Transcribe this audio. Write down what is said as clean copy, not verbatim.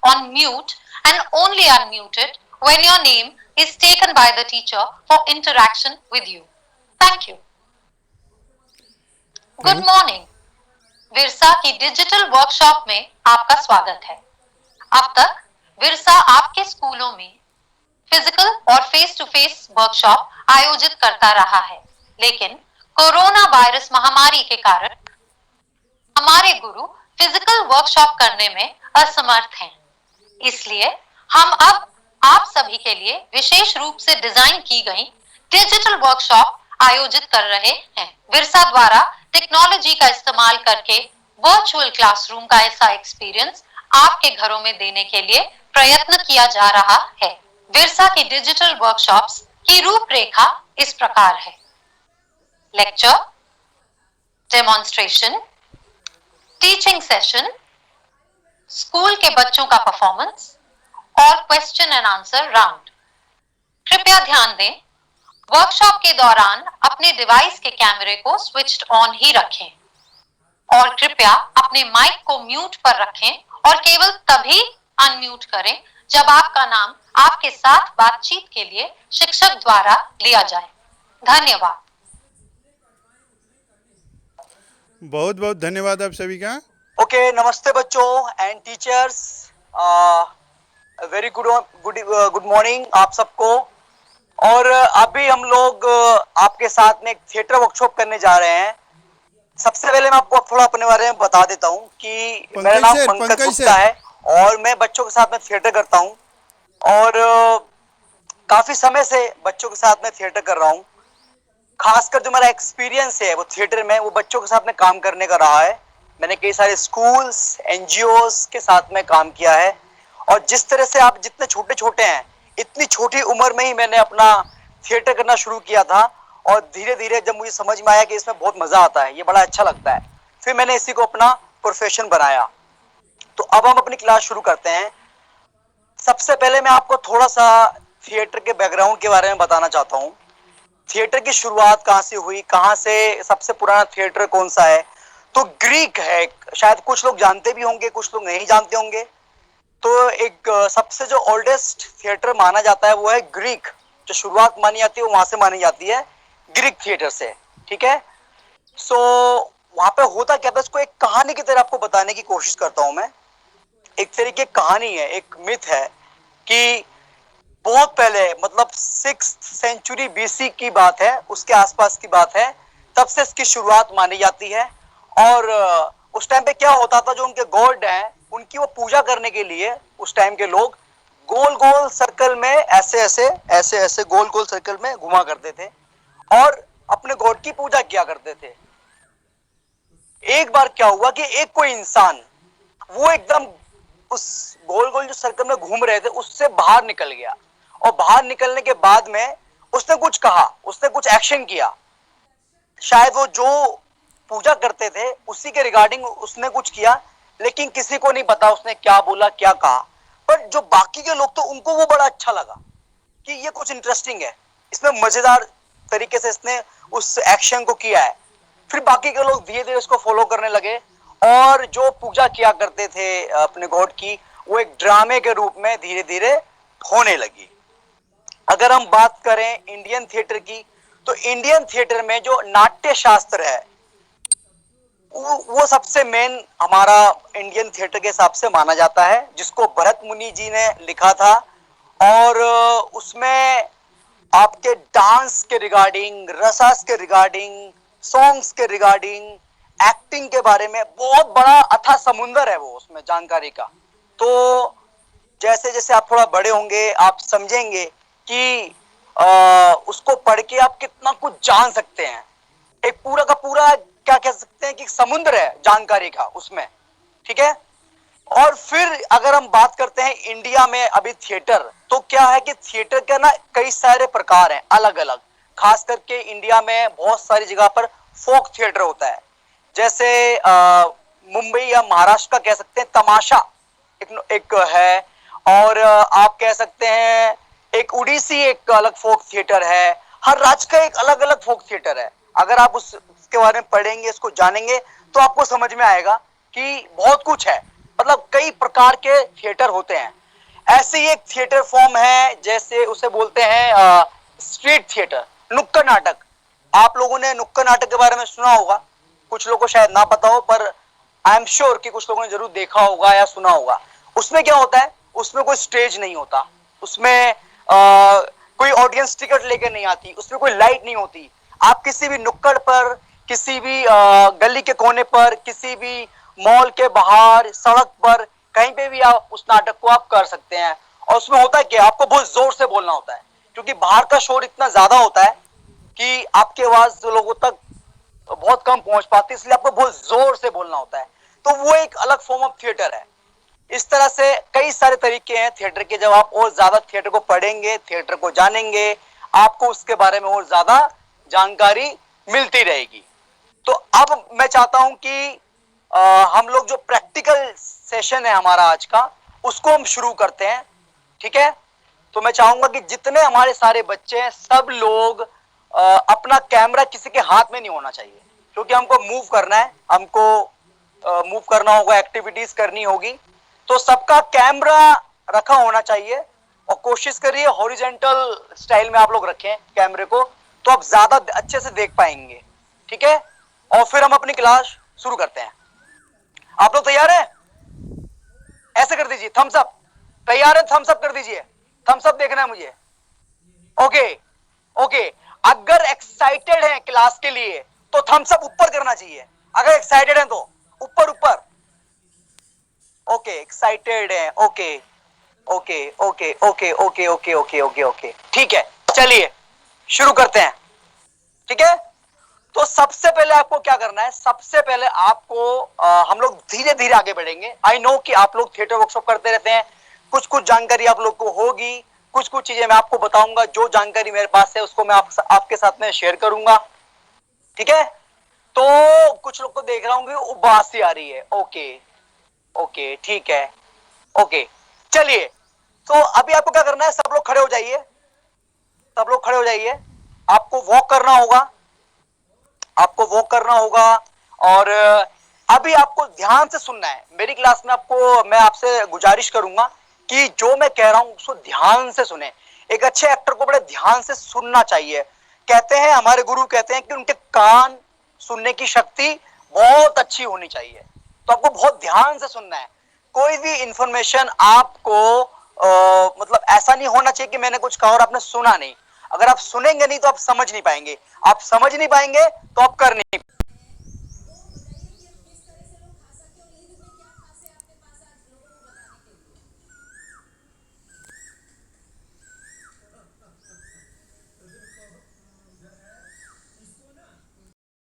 on mute and only unmuted when your name is taken by the teacher for interaction with you. Thank you. Good morning. Virsa की digital workshop में आपका स्वागत है। अब तक विरसा आपके स्कूलों में फिजिकल और फेस टू फेस वर्कशॉप आयोजित करता रहा है, लेकिन कोरोना वायरस महामारी के कारण हमारे गुरु फिजिकल वर्कशॉप करने में असमर्थ हैं। इसलिए हम अब आप सभी के लिए विशेष रूप से डिजाइन की गई डिजिटल वर्कशॉप आयोजित कर रहे हैं। विरसा द्वारा टेक्नोलॉजी का इस्तेमाल करके वर्चुअल क्लासरूम का ऐसा एक्सपीरियंस आपके घरों में देने के लिए प्रयत्न किया जा रहा है। विरसा की डिजिटल वर्कशॉप्स की रूपरेखा इस प्रकार है: lecture, demonstration, teaching session, school के बच्चों का परफॉर्मेंस और क्वेश्चन एंड आंसर राउंड। कृपया ध्यान दें, वर्कशॉप के दौरान अपने डिवाइस के कैमरे को स्विच्ड ऑन ही रखें और कृपया अपने माइक को म्यूट पर रखें और केवल तभी अनम्यूट करें जब आपका नाम आपके साथ बातचीत के लिए शिक्षक द्वारा लिया जाए। धन्यवाद। बहुत बहुत धन्यवाद आप सभी का। ओके, नमस्ते बच्चों and teachers, very good morning आप सबको। और अभी हम लोग आपके साथ में एक थिएटर वर्कशॉप करने जा रहे हैं। सबसे पहले मैं आपको थोड़ा अपने बारे में बता देता हूँ कि मेरा नाम पंकज गुप्ता है और मैं बच्चों के साथ में थिएटर करता हूँ और काफी समय से बच्चों के साथ में थिएटर कर रहा हूँ। खासकर जो मेरा एक्सपीरियंस है वो थिएटर में, वो बच्चों के साथ में काम करने का रहा है। मैंने कई सारे स्कूल्स, एनजीओस के साथ में काम किया है और जिस तरह से आप जितने छोटे छोटे हैं, इतनी छोटी उम्र में ही मैंने अपना थिएटर करना शुरू किया था और धीरे धीरे जब मुझे समझ में आया कि इसमें बहुत मजा आता है, ये बड़ा अच्छा लगता है, फिर मैंने इसी को अपना प्रोफेशन बनाया। तो अब हम अपनी क्लास शुरू करते हैं। सबसे पहले मैं आपको थोड़ा सा थिएटर के बैकग्राउंड के बारे में बताना चाहता हूँ। थिएटर की शुरुआत कहाँ से हुई, कहाँ से सबसे पुराना थिएटर कौन सा है, तो ग्रीक है। शायद कुछ लोग जानते भी होंगे, कुछ लोग नहीं जानते होंगे। तो एक सबसे जो ओल्डेस्ट थिएटर माना जाता है वो है ग्रीक। जो शुरुआत मानी जाती है वो वहां से मानी जाती है, ग्रीक थिएटर से। ठीक है। सो वहां पे होता क्या था, इसको एक कहानी की तरह आपको बताने की कोशिश करता हूं मैं। एक तरीके की कहानी है, एक मिथ है कि बहुत पहले, मतलब 6th सेंचुरी बीसी की बात है, उसके आसपास की बात है, तब से इसकी शुरुआत मानी जाती है। और उस टाइम पे क्या होता था, जो उनके गॉड हैं उनकी वो पूजा करने के लिए उस टाइम के लोग गोल गोल सर्कल में ऐसे ऐसे गोल गोल सर्कल में घुमा करते थे और अपने गॉड की पूजा किया करते थे। एक बार क्या हुआ कि एक कोई इंसान वो एकदम उस गोल गोल जो सर्कल में घूम रहे थे उससे बाहर निकल गया और बाहर निकलने के बाद में उसने कुछ कहा, उसने कुछ एक्शन किया। शायद वो जो पूजा करते थे उसी के रिगार्डिंग उसने कुछ किया, लेकिन किसी को नहीं पता उसने क्या बोला, क्या कहा। पर जो बाकी के लोग, तो उनको वो बड़ा अच्छा लगा कि ये कुछ इंटरेस्टिंग है, इसमें मजेदार तरीके से इसने उस एक्शन को किया है। फिर बाकी के लोग धीरे धीरे उसको फॉलो करने लगे और जो पूजा किया करते थे अपने गॉड की, वो एक ड्रामे के रूप में धीरे धीरे होने लगी। अगर हम बात करें इंडियन थिएटर की, तो इंडियन थिएटर में जो नाट्य शास्त्र है वो सबसे मेन हमारा इंडियन थिएटर के हिसाब से माना जाता है, जिसको भरत मुनि जी ने लिखा था। और उसमें आपके डांस के रिगार्डिंग, रसास के रिगार्डिंग, सॉन्ग्स के रिगार्डिंग, एक्टिंग के बारे में बहुत बड़ा अथाह समुंदर है वो उसमें जानकारी का। तो जैसे जैसे आप थोड़ा बड़े होंगे आप समझेंगे कि उसको पढ़ के आप कितना कुछ जान सकते हैं। एक पूरा का पूरा क्या कह सकते हैं कि समुद्र है जानकारी का उसमें। ठीक है। और फिर अगर हम बात करते हैं इंडिया में अभी थिएटर, तो क्या है कि थिएटर के ना कई सारे प्रकार हैं अलग अलग। खास करके इंडिया में बहुत सारी जगह पर फोक थिएटर होता है, जैसे मुंबई या महाराष्ट्र का कह सकते हैं तमाशा एक है, और आप कह सकते हैं एक उड़ीसी एक अलग फोक थिएटर है। हर राज्य का एक अलग अलग फोक थिएटर है। अगर आप उसके बारे में पढ़ेंगे, इसको जानेंगे, तो आपको समझ में आएगा कि बहुत कुछ है। मतलब कई प्रकार के थिएटर होते हैं। ऐसे ही एक थिएटर फॉर्म है, जैसे उसे बोलते हैं स्ट्रीट थिएटर, नुक्कड़ नाटक। आप लोगों ने नुक्कड़ नाटक के बारे में सुना होगा, कुछ लोगों को शायद ना पता हो, पर आई एम श्योर कि कुछ लोगों ने जरूर देखा होगा या सुना होगा। उसमें क्या होता है, उसमें कोई स्टेज नहीं होता, उसमें कोई ऑडियंस टिकट लेकर नहीं आती, उसमें कोई लाइट नहीं होती। आप किसी भी नुक्कड़ पर, किसी भी गली के कोने पर, किसी भी मॉल के बाहर, सड़क पर, कहीं पे भी आप उस नाटक को आप कर सकते हैं। और उसमें होता है कि आपको बहुत जोर से बोलना होता है, क्योंकि बाहर का शोर इतना ज्यादा होता है कि आपकी आवाज लोगों तक बहुत कम पहुंच पाती, इसलिए आपको बहुत जोर से बोलना होता है। तो वो एक अलग फॉर्म ऑफ थिएटर है। इस तरह से कई सारे तरीके हैं थिएटर के। जब आप और ज्यादा थिएटर को पढ़ेंगे, थिएटर को जानेंगे, आपको उसके बारे में और ज्यादा जानकारी मिलती रहेगी। तो अब मैं चाहता हूं कि हम लोग जो प्रैक्टिकल सेशन है हमारा आज का, उसको हम शुरू करते हैं, ठीक है। तो मैं चाहूंगा कि जितने हमारे सारे बच्चे हैं, सब लोग अपना कैमरा किसी के हाथ में नहीं होना चाहिए, क्योंकि हमको मूव करना है, हमको मूव करना होगा, एक्टिविटीज करनी होगी। तो सबका कैमरा रखा होना चाहिए, और कोशिश करिए हॉरिजेंटल स्टाइल में आप लोग रखें कैमरे को, तो आप ज्यादा अच्छे से देख पाएंगे, ठीक है। और फिर हम अपनी क्लास शुरू करते हैं। आप लोग तैयार हैं? ऐसे कर दीजिए, थम्स अप। तैयार है? थम्स अप कर दीजिए, थम्स अप देखना है मुझे। ओके ओके, अगर एक्साइटेड हैं क्लास के लिए तो थम्स अप ऊपर करना चाहिए। अगर एक्साइटेड हैं तो ऊपर ऊपर। ओके, एक्साइटेड है, okay okay okay okay okay okay okay okay okay, ठीक है। चलिए शुरू करते हैं, ठीक है। तो सबसे पहले आपको क्या करना है, सबसे पहले आपको हम लोग धीरे धीरे आगे बढ़ेंगे। आई नो कि आप लोग थिएटर वर्कशॉप करते रहते हैं, कुछ कुछ जानकारी आप लोग को होगी, कुछ कुछ चीजें मैं आपको बताऊंगा। जो जानकारी मेरे पास है उसको मैं आपके साथ में शेयर करूंगा, ठीक है। तो कुछ लोग को देख रहा हूं कि उबासी आ रही है। ओके ओके, ठीक है, ओके। चलिए, तो अभी आपको क्या करना है, सब लोग खड़े हो जाइए, सब लोग खड़े हो जाइए। आपको वॉक करना होगा, आपको वॉक करना होगा। और अभी आपको ध्यान से सुनना है। मेरी क्लास में मैं आपसे गुजारिश करूंगा कि जो मैं कह रहा हूं उसको ध्यान से सुने। एक अच्छे एक्टर को बड़े ध्यान से सुनना चाहिए। कहते हैं, हमारे गुरु कहते हैं कि उनके कान सुनने की शक्ति बहुत अच्छी होनी चाहिए। तो आपको बहुत ध्यान से सुनना है। कोई भी इंफॉर्मेशन आपको मतलब ऐसा नहीं होना चाहिए कि मैंने कुछ कहा और आपने सुना नहीं। अगर आप सुनेंगे नहीं तो आप समझ नहीं पाएंगे, आप समझ नहीं पाएंगे तो आप कर नहीं